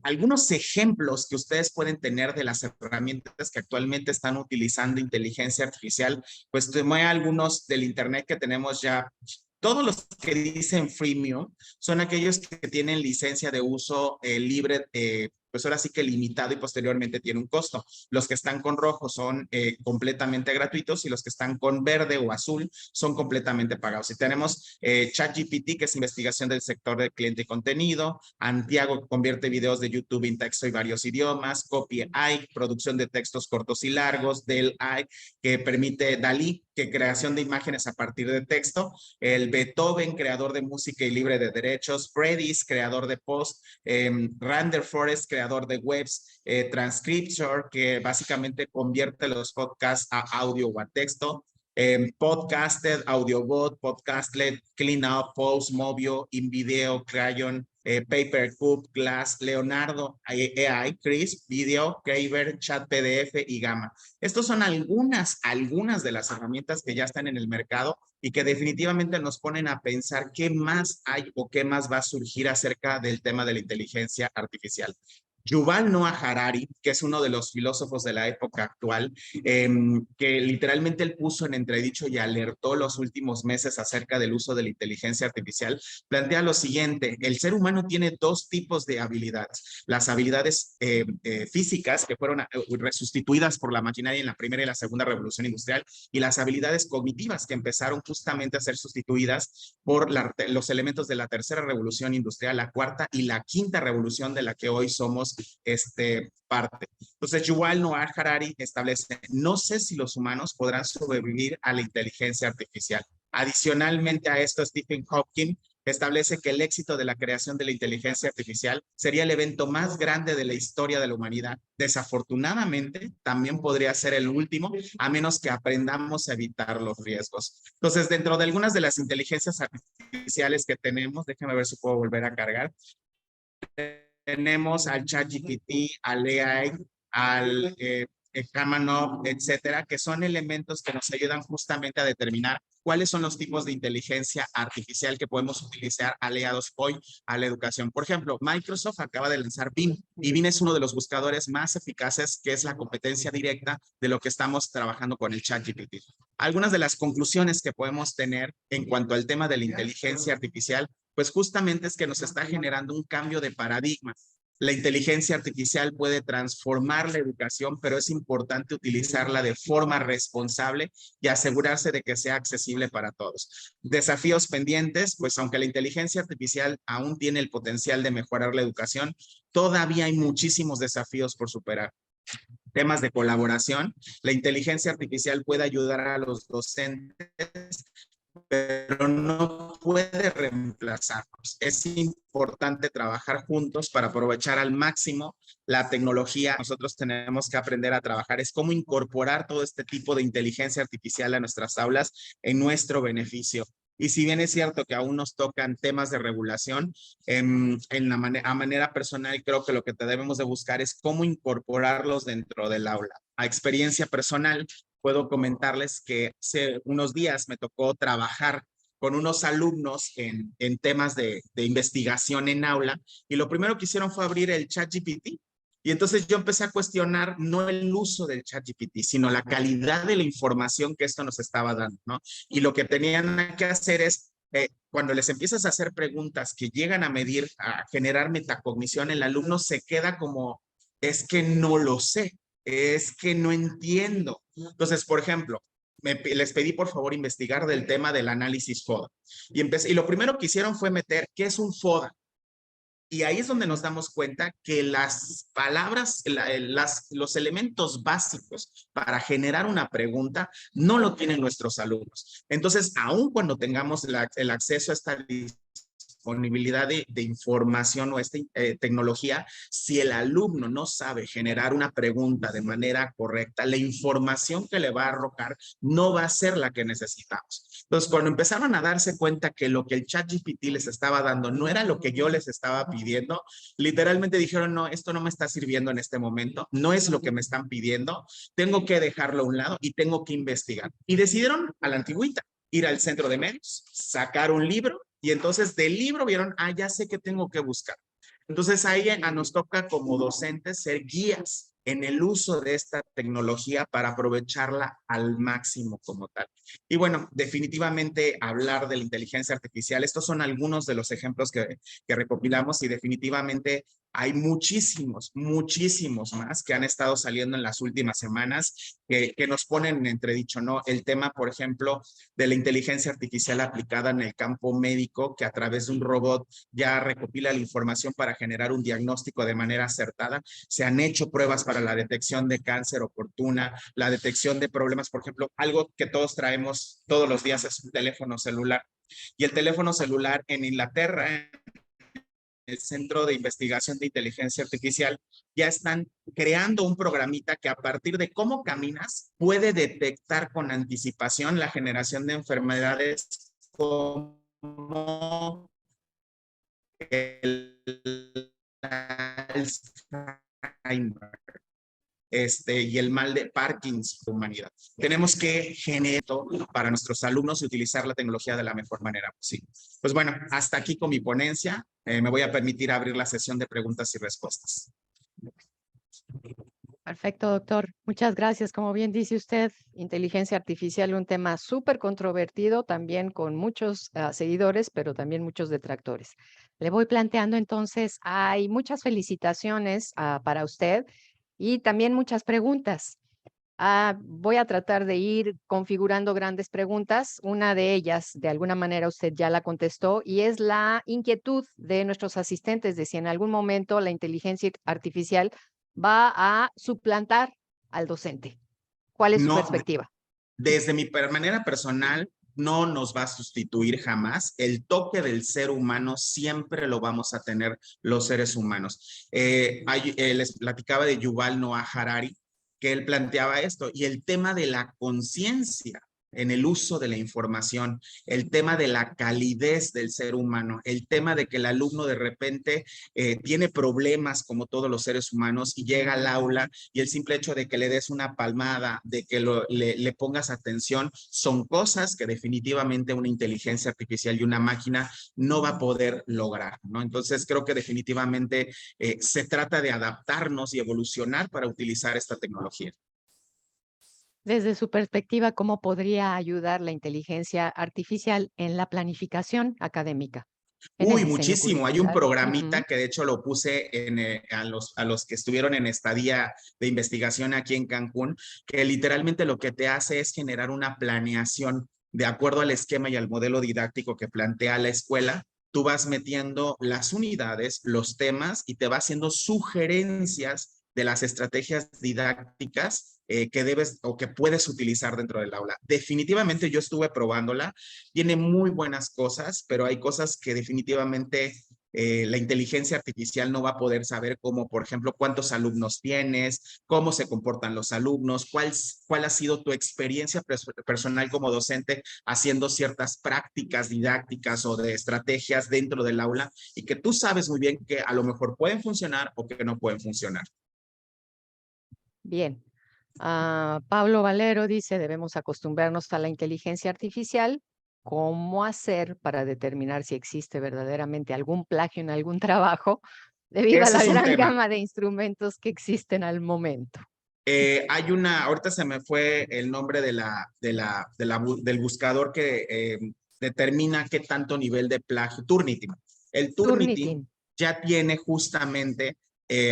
Algunos ejemplos que ustedes pueden tener de las herramientas que actualmente están utilizando inteligencia artificial, pues tomé algunos del internet que tenemos ya. Todos los que dicen freemium son aquellos que tienen licencia de uso libre, pues ahora sí que limitado y posteriormente tiene un costo. Los que están con rojo son completamente gratuitos y los que están con verde o azul son completamente pagados. Y tenemos ChatGPT, que es investigación del sector de cliente y contenido, Antiago, que convierte videos de YouTube en texto y varios idiomas, CopyAI, producción de textos cortos y largos, DeLAI, que permite DALL-E, que creación de imágenes a partir de texto, el Beethoven, creador de música y libre de derechos, Redis, creador de post, Render Forest, creador de webs, Transcriptor, que básicamente convierte los podcasts a audio o a texto, Podcasted, Audiobot, Podcastlet, Cleanup, Pulse, Movio, InVideo, Crayon, Papercup, Glass, Leonardo, AI, Chris, Video, Kraber, Chat PDF y Gamma. Estos son algunas de las herramientas que ya están en el mercado y que definitivamente nos ponen a pensar qué más hay o qué más va a surgir acerca del tema de la inteligencia artificial. Yuval Noah Harari, que es uno de los filósofos de la época actual, que literalmente él puso en entredicho y alertó los últimos meses acerca del uso de la inteligencia artificial, plantea lo siguiente: el ser humano tiene dos tipos de habilidades. Las habilidades físicas, que fueron sustituidas por la maquinaria en la primera y la segunda revolución industrial, y las habilidades cognitivas, que empezaron justamente a ser sustituidas por los elementos de la tercera revolución industrial, la cuarta y la quinta revolución de la que hoy somos parte. Entonces, Yuval Noah Harari establece: no sé si los humanos podrán sobrevivir a la inteligencia artificial. Adicionalmente a esto, Stephen Hawking establece que el éxito de la creación de la inteligencia artificial sería el evento más grande de la historia de la humanidad. Desafortunadamente, también podría ser el último, a menos que aprendamos a evitar los riesgos. Entonces, dentro de algunas de las inteligencias artificiales que tenemos, déjenme ver si puedo volver a cargar. Tenemos al ChatGPT, al AI, al Kamenov, etcétera, que son elementos que nos ayudan justamente a determinar cuáles son los tipos de inteligencia artificial que podemos utilizar aliados hoy a la educación. Por ejemplo, Microsoft acaba de lanzar Bing, y Bing es uno de los buscadores más eficaces, que es la competencia directa de lo que estamos trabajando con el ChatGPT. Algunas de las conclusiones que podemos tener en cuanto al tema de la inteligencia artificial, pues justamente es que nos está generando un cambio de paradigma. La inteligencia artificial puede transformar la educación, pero es importante utilizarla de forma responsable y asegurarse de que sea accesible para todos. Desafíos pendientes, pues aunque la inteligencia artificial aún tiene el potencial de mejorar la educación, todavía hay muchísimos desafíos por superar. Temas de colaboración, la inteligencia artificial puede ayudar a los docentes, pero no puede reemplazarnos. Es importante trabajar juntos para aprovechar al máximo la tecnología. Nosotros tenemos que aprender a trabajar, es cómo incorporar todo este tipo de inteligencia artificial a nuestras aulas en nuestro beneficio. Y si bien es cierto que aún nos tocan temas de regulación, a manera personal creo que lo que debemos de buscar es cómo incorporarlos dentro del aula. A experiencia personal, puedo comentarles que hace unos días me tocó trabajar con unos alumnos en temas de investigación en aula y lo primero que hicieron fue abrir el ChatGPT. Y entonces yo empecé a cuestionar no el uso del ChatGPT, sino la calidad de la información que esto nos estaba dando, ¿no? Y lo que tenían que hacer es, cuando les empiezas a hacer preguntas que llegan a medir, a generar metacognición, el alumno se queda como, es que no lo sé, es que no entiendo. Entonces, por ejemplo, les pedí por favor investigar del tema del análisis FODA. Y lo primero que hicieron fue meter, ¿qué es un FODA? Y ahí es donde nos damos cuenta que las palabras, los elementos básicos para generar una pregunta no lo tienen nuestros alumnos. Entonces, aun cuando tengamos el acceso a esta disponibilidad de información o esta tecnología, si el alumno no sabe generar una pregunta de manera correcta, la información que le va a arrojar no va a ser la que necesitamos. Entonces, cuando empezaron a darse cuenta que lo que el ChatGPT les estaba dando no era lo que yo les estaba pidiendo, literalmente dijeron, no, esto no me está sirviendo en este momento, no es lo que me están pidiendo, tengo que dejarlo a un lado y tengo que investigar. Y decidieron a la antigüita, ir al centro de medios, sacar un libro y entonces del libro vieron, ya sé que tengo que buscar. Entonces ahí nos toca como docentes ser guías en el uso de esta tecnología para aprovecharla al máximo como tal. Y bueno, definitivamente hablar de la inteligencia artificial, estos son algunos de los ejemplos que recopilamos y definitivamente hay muchísimos más que han estado saliendo en las últimas semanas que nos ponen en entredicho, ¿no? El tema, por ejemplo, de la inteligencia artificial aplicada en el campo médico, que a través de un robot ya recopila la información para generar un diagnóstico de manera acertada. Se han hecho pruebas para la detección de cáncer oportuna, la detección de problemas, por ejemplo, algo que todos traemos todos los días es un teléfono celular. Y el teléfono celular en Inglaterra, el Centro de Investigación de Inteligencia Artificial, ya están creando un programita que a partir de cómo caminas puede detectar con anticipación la generación de enfermedades como el Alzheimer y el mal de Parkinson de la humanidad. Tenemos que generar para nuestros alumnos y utilizar la tecnología de la mejor manera posible. Pues bueno, hasta aquí con mi ponencia. Me voy a permitir abrir la sesión de preguntas y respuestas. Perfecto, doctor. Muchas gracias. Como bien dice usted, inteligencia artificial, un tema súper controvertido, también con muchos seguidores, pero también muchos detractores. Le voy planteando entonces, hay muchas felicitaciones para usted y también muchas preguntas. Voy a tratar de ir configurando grandes preguntas. Una de ellas, de alguna manera, usted ya la contestó y es la inquietud de nuestros asistentes de si en algún momento la inteligencia artificial va a suplantar al docente. ¿Cuál es su perspectiva? Desde mi manera personal, no nos va a sustituir jamás. El toque del ser humano siempre lo vamos a tener los seres humanos. Les platicaba de Yuval Noah Harari, que él planteaba esto, y el tema de la conciencia en el uso de la información, el tema de la calidez del ser humano, el tema de que el alumno de repente tiene problemas como todos los seres humanos y llega al aula y el simple hecho de que le des una palmada, de que le pongas atención, son cosas que definitivamente una inteligencia artificial y una máquina no va a poder lograr, ¿no? Entonces creo que definitivamente se trata de adaptarnos y evolucionar para utilizar esta tecnología. Desde su perspectiva, ¿cómo podría ayudar la inteligencia artificial en la planificación académica? En el Uy, diseño muchísimo. Hay un curricular. programita Ujú. que de hecho lo puse a los que estuvieron en estadía de investigación aquí en Cancún, que literalmente lo que te hace es generar una planeación de acuerdo al esquema y al modelo didáctico que plantea la escuela. Tú vas metiendo las unidades, los temas y te va haciendo sugerencias de las estrategias didácticas que debes o que puedes utilizar dentro del aula. Definitivamente yo estuve probándola, tiene muy buenas cosas, pero hay cosas que definitivamente la inteligencia artificial no va a poder saber, como por ejemplo cuántos alumnos tienes, cómo se comportan los alumnos, cuál ha sido tu experiencia personal como docente haciendo ciertas prácticas didácticas o de estrategias dentro del aula y que tú sabes muy bien que a lo mejor pueden funcionar o que no pueden funcionar. Bien. Pablo Valero dice, debemos acostumbrarnos a la inteligencia artificial. ¿Cómo hacer para determinar si existe verdaderamente algún plagio en algún trabajo debido a Ese la es un gran tema. gama de instrumentos que existen al momento? Ahorita se me fue el nombre del buscador que determina qué tanto nivel de plagio, Turnitin. El Turnitin Turnitin. ya tiene justamente,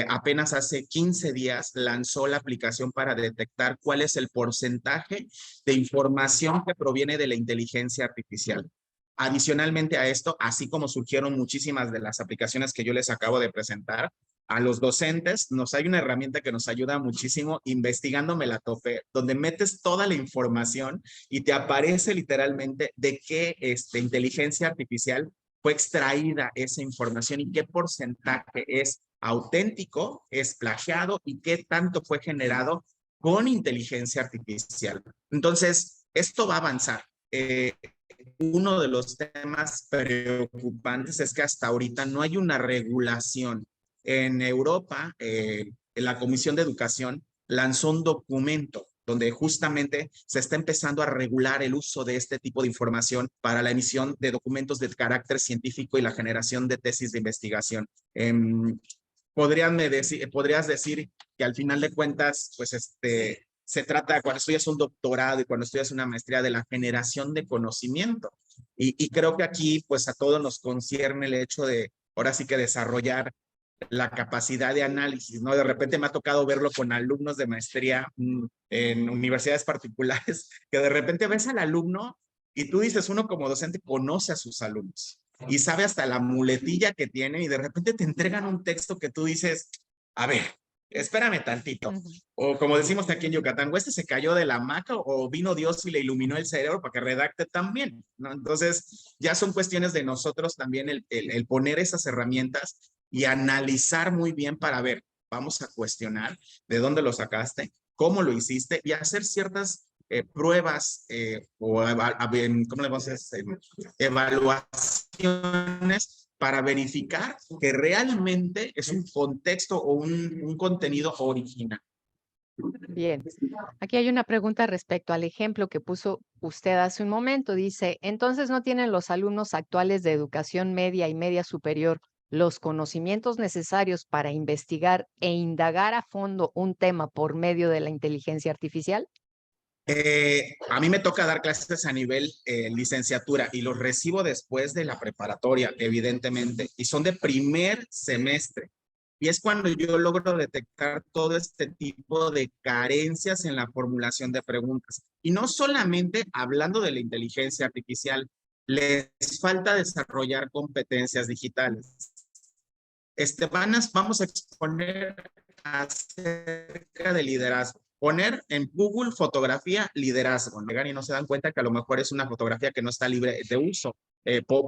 apenas hace 15 días, lanzó la aplicación para detectar cuál es el porcentaje de información que proviene de la inteligencia artificial. Adicionalmente a esto, así como surgieron muchísimas de las aplicaciones que yo les acabo de presentar, a los docentes hay una herramienta que nos ayuda muchísimo, Investigando Me la Topé, donde metes toda la información y te aparece literalmente de qué inteligencia artificial fue extraída esa información y qué porcentaje es auténtico, es plagiado y qué tanto fue generado con inteligencia artificial. Entonces, esto va a avanzar. Uno de los temas preocupantes es que hasta ahorita no hay una regulación. En Europa, la Comisión de Educación lanzó un documento donde justamente se está empezando a regular el uso de este tipo de información para la emisión de documentos de carácter científico y la generación de tesis de investigación. Podrías decir que al final de cuentas, pues se trata, cuando estudias un doctorado y cuando estudias una maestría, de la generación de conocimiento. Y creo que aquí, pues a todos nos concierne el hecho de, ahora sí que desarrollar la capacidad de análisis, ¿no? De repente me ha tocado verlo con alumnos de maestría en universidades particulares, que de repente ves al alumno y tú dices, uno como docente conoce a sus alumnos y sabe hasta la muletilla que tienen y de repente te entregan un texto que tú dices, a ver, espérame tantito. O como decimos aquí en Yucatán, o se cayó de la hamaca o vino Dios y le iluminó el cerebro para que redacte también, ¿no? Entonces, ya son cuestiones de nosotros también el poner esas herramientas y analizar muy bien para ver, vamos a cuestionar de dónde lo sacaste, cómo lo hiciste y hacer ciertas pruebas ¿cómo le vamos a decir? Evaluaciones para verificar que realmente es un contexto o un contenido original. Bien, aquí hay una pregunta respecto al ejemplo que puso usted hace un momento. Dice, entonces no tienen los alumnos actuales de educación media y media superior los conocimientos necesarios para investigar e indagar a fondo un tema por medio de la inteligencia artificial. A mí me toca dar clases a nivel licenciatura y los recibo después de la preparatoria, evidentemente, y son de primer semestre. Y es cuando yo logro detectar todo este tipo de carencias en la formulación de preguntas. Y no solamente hablando de la inteligencia artificial, les falta desarrollar competencias digitales. Vamos a exponer acerca de liderazgo. Poner en Google fotografía liderazgo. Llegan y no se dan cuenta que a lo mejor es una fotografía que no está libre de uso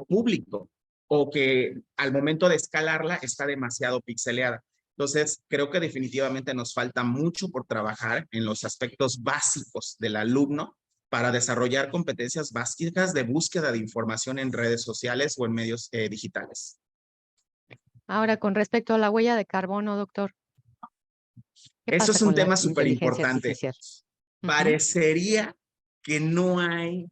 público o que al momento de escalarla está demasiado pixeleada. Entonces, creo que definitivamente nos falta mucho por trabajar en los aspectos básicos del alumno para desarrollar competencias básicas de búsqueda de información en redes sociales o en medios digitales. Ahora, con respecto a la huella de carbono, doctor. Eso es un tema súper importante. Parecería que no hay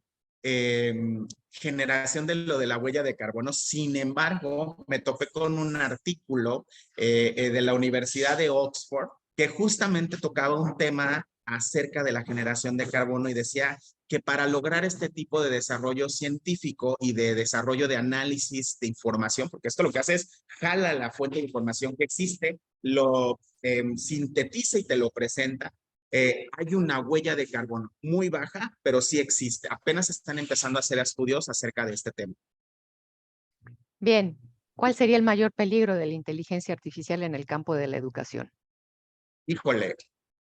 generación de lo de la huella de carbono. Sin embargo, me topé con un artículo de la Universidad de Oxford que justamente tocaba un tema acerca de la generación de carbono y decía que para lograr este tipo de desarrollo científico y de desarrollo de análisis de información, porque esto lo que hace es jala la fuente de información que existe, lo sintetiza y te lo presenta. Hay una huella de carbono muy baja, pero sí existe. Apenas están empezando a hacer estudios acerca de este tema. Bien, ¿cuál sería el mayor peligro de la inteligencia artificial en el campo de la educación? Híjole,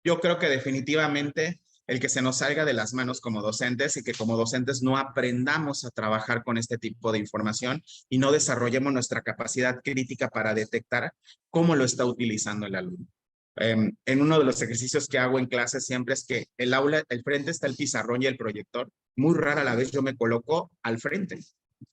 yo creo que definitivamente el que se nos salga de las manos como docentes y que como docentes no aprendamos a trabajar con este tipo de información y no desarrollemos nuestra capacidad crítica para detectar cómo lo está utilizando el alumno. En uno de los ejercicios que hago en clase siempre es que el aula, el frente está el pizarrón y el proyector. Muy rara la vez yo me coloco al frente.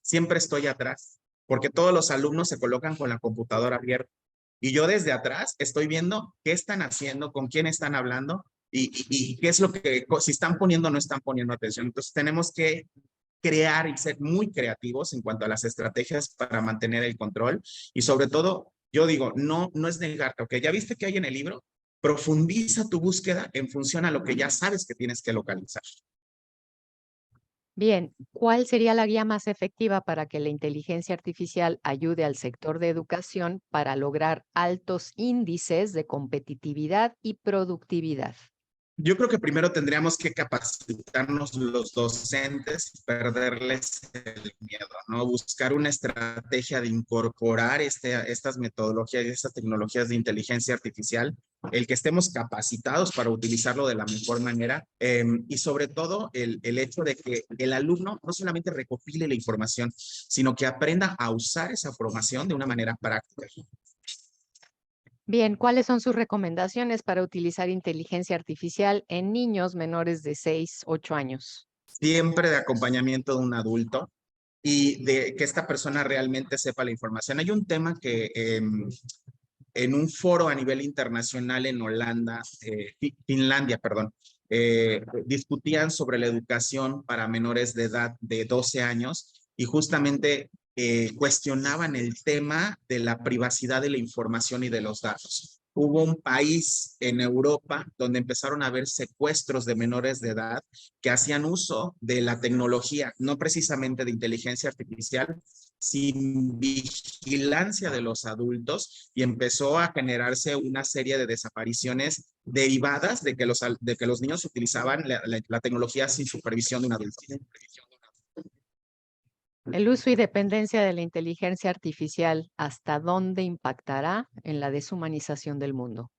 Siempre estoy atrás, porque todos los alumnos se colocan con la computadora abierta. Y yo desde atrás estoy viendo qué están haciendo, con quién están hablando y qué es lo que, si están poniendo o no están poniendo atención. Entonces tenemos que crear y ser muy creativos en cuanto a las estrategias para mantener el control. Y sobre todo, yo digo, no es negarte, ok, ya viste qué hay en el libro, profundiza tu búsqueda en función a lo que ya sabes que tienes que localizar. Bien, ¿cuál sería la guía más efectiva para que la inteligencia artificial ayude al sector de educación para lograr altos índices de competitividad y productividad? Yo creo que primero tendríamos que capacitarnos los docentes y perderles el miedo, ¿no? Buscar una estrategia de incorporar estas metodologías y estas tecnologías de inteligencia artificial, el que estemos capacitados para utilizarlo de la mejor manera y sobre todo el hecho de que el alumno no solamente recopile la información, sino que aprenda a usar esa información de una manera práctica. Bien, ¿cuáles son sus recomendaciones para utilizar inteligencia artificial en niños menores de 6, 8 años? Siempre de acompañamiento de un adulto y de que esta persona realmente sepa la información. Hay un tema que en un foro a nivel internacional en Holanda, Finlandia, perdón, discutían sobre la educación para menores de edad de 12 años y justamente cuestionaban el tema de la privacidad de la información y de los datos. Hubo un país en Europa donde empezaron a haber secuestros de menores de edad que hacían uso de la tecnología, no precisamente de inteligencia artificial, sin vigilancia de los adultos y empezó a generarse una serie de desapariciones derivadas de que los niños utilizaban la tecnología sin supervisión de un adulto. El uso y dependencia de la inteligencia artificial, ¿hasta dónde impactará en la deshumanización del mundo?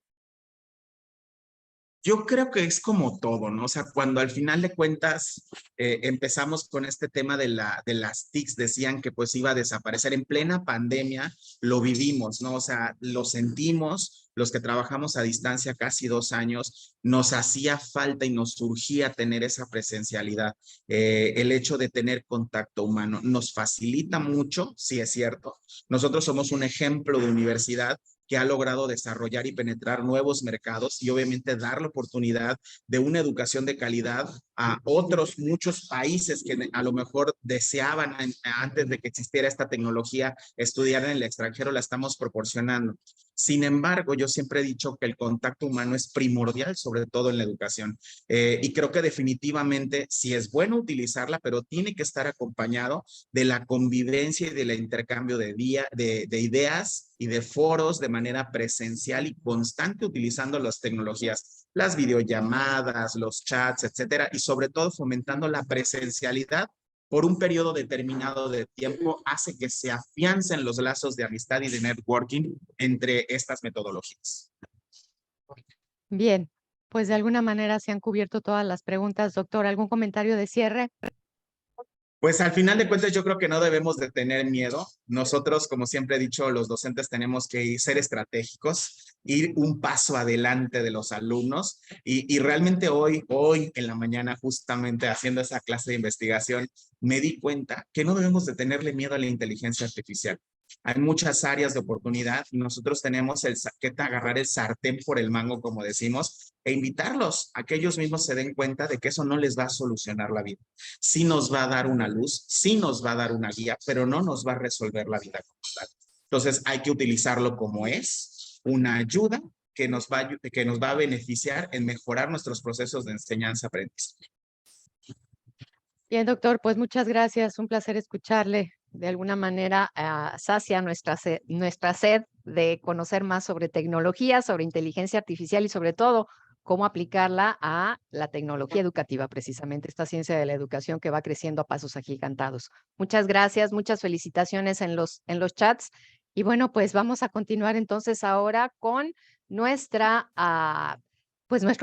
Yo creo que es como todo, ¿no? O sea, cuando al final de cuentas empezamos con este tema de las TICs, decían que pues iba a desaparecer en plena pandemia, lo vivimos, ¿no? O sea, lo sentimos, los que trabajamos a distancia casi 2 años, nos hacía falta y nos surgía tener esa presencialidad. El hecho de tener contacto humano nos facilita mucho, sí es cierto. Nosotros somos un ejemplo de universidad que ha logrado desarrollar y penetrar nuevos mercados y obviamente dar la oportunidad de una educación de calidad a otros muchos países que a lo mejor deseaban antes de que existiera esta tecnología estudiar en el extranjero, la estamos proporcionando. Sin embargo, yo siempre he dicho que el contacto humano es primordial, sobre todo en la educación. Y creo que definitivamente sí es bueno utilizarla, pero tiene que estar acompañado de la convivencia y del intercambio de ideas y de foros de manera presencial y constante utilizando las tecnologías, las videollamadas, los chats, etcétera, y sobre todo fomentando la presencialidad por un periodo determinado de tiempo hace que se afiancen los lazos de amistad y de networking entre estas metodologías. Bien, pues de alguna manera se han cubierto todas las preguntas. Doctor, ¿algún comentario de cierre? Pues al final de cuentas yo creo que no debemos de tener miedo. Nosotros, como siempre he dicho, los docentes tenemos que ser estratégicos, ir un paso adelante de los alumnos y realmente hoy en la mañana justamente haciendo esa clase de investigación me di cuenta que no debemos de tenerle miedo a la inteligencia artificial. Hay muchas áreas de oportunidad y nosotros tenemos que agarrar el sartén por el mango, como decimos, e invitarlos a que ellos mismos se den cuenta de que eso no les va a solucionar la vida. Sí nos va a dar una luz, sí nos va a dar una guía, pero no nos va a resolver la vida como tal. Entonces hay que utilizarlo como es, una ayuda, que nos va a beneficiar en mejorar nuestros procesos de enseñanza-aprendizaje. Bien, doctor, pues muchas gracias. Un placer escucharle. De alguna manera sacia nuestra sed de conocer más sobre tecnología, sobre inteligencia artificial y sobre todo cómo aplicarla a la tecnología educativa, precisamente esta ciencia de la educación que va creciendo a pasos agigantados. Muchas gracias, muchas felicitaciones en los chats. Y bueno, pues vamos a continuar entonces ahora con nuestro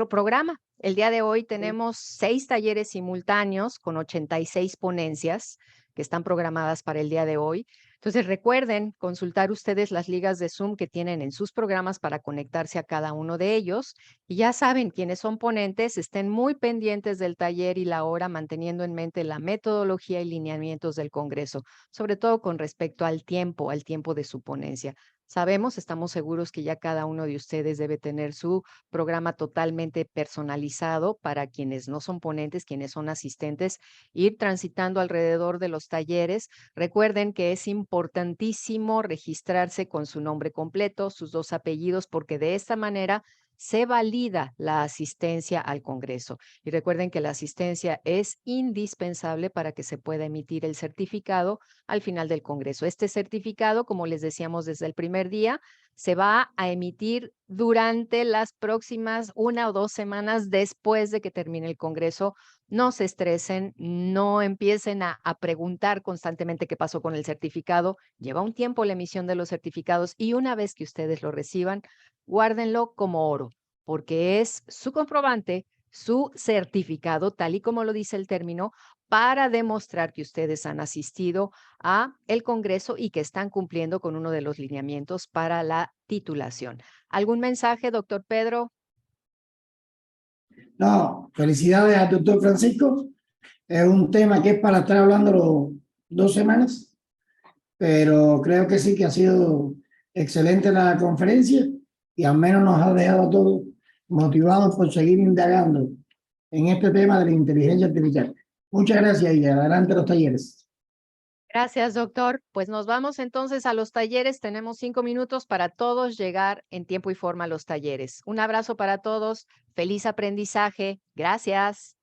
programa. El día de hoy tenemos 6 talleres simultáneos con 86 ponencias que están programadas para el día de hoy. Entonces recuerden consultar ustedes las ligas de Zoom que tienen en sus programas para conectarse a cada uno de ellos. Y ya saben, quienes son ponentes, estén muy pendientes del taller y la hora, manteniendo en mente la metodología y lineamientos del Congreso, sobre todo con respecto al tiempo de su ponencia. Sabemos, estamos seguros que ya cada uno de ustedes debe tener su programa totalmente personalizado para quienes no son ponentes, quienes son asistentes, ir transitando alrededor de los talleres. Recuerden que es importantísimo registrarse con su nombre completo, sus 2 apellidos, porque de esta manera se valida la asistencia al Congreso. Y recuerden que la asistencia es indispensable para que se pueda emitir el certificado al final del Congreso. Este certificado, como les decíamos desde el primer día, se va a emitir durante las próximas 1 o 2 semanas después de que termine el Congreso. No se estresen, no empiecen a preguntar constantemente qué pasó con el certificado. Lleva un tiempo la emisión de los certificados y una vez que ustedes lo reciban, guárdenlo como oro, porque es su comprobante, su certificado, tal y como lo dice el término, para demostrar que ustedes han asistido a el Congreso y que están cumpliendo con uno de los lineamientos para la titulación. ¿Algún mensaje, doctor Pedro? No, felicidades al doctor Francisco. Es un tema que es para estar hablando 2 semanas, pero creo que sí que ha sido excelente la conferencia y al menos nos ha dejado a todos motivados por seguir indagando en este tema de la inteligencia artificial. Muchas gracias y adelante los talleres. Gracias, doctor. Pues nos vamos entonces a los talleres. Tenemos 5 minutos para todos llegar en tiempo y forma a los talleres. Un abrazo para todos. Feliz aprendizaje. Gracias.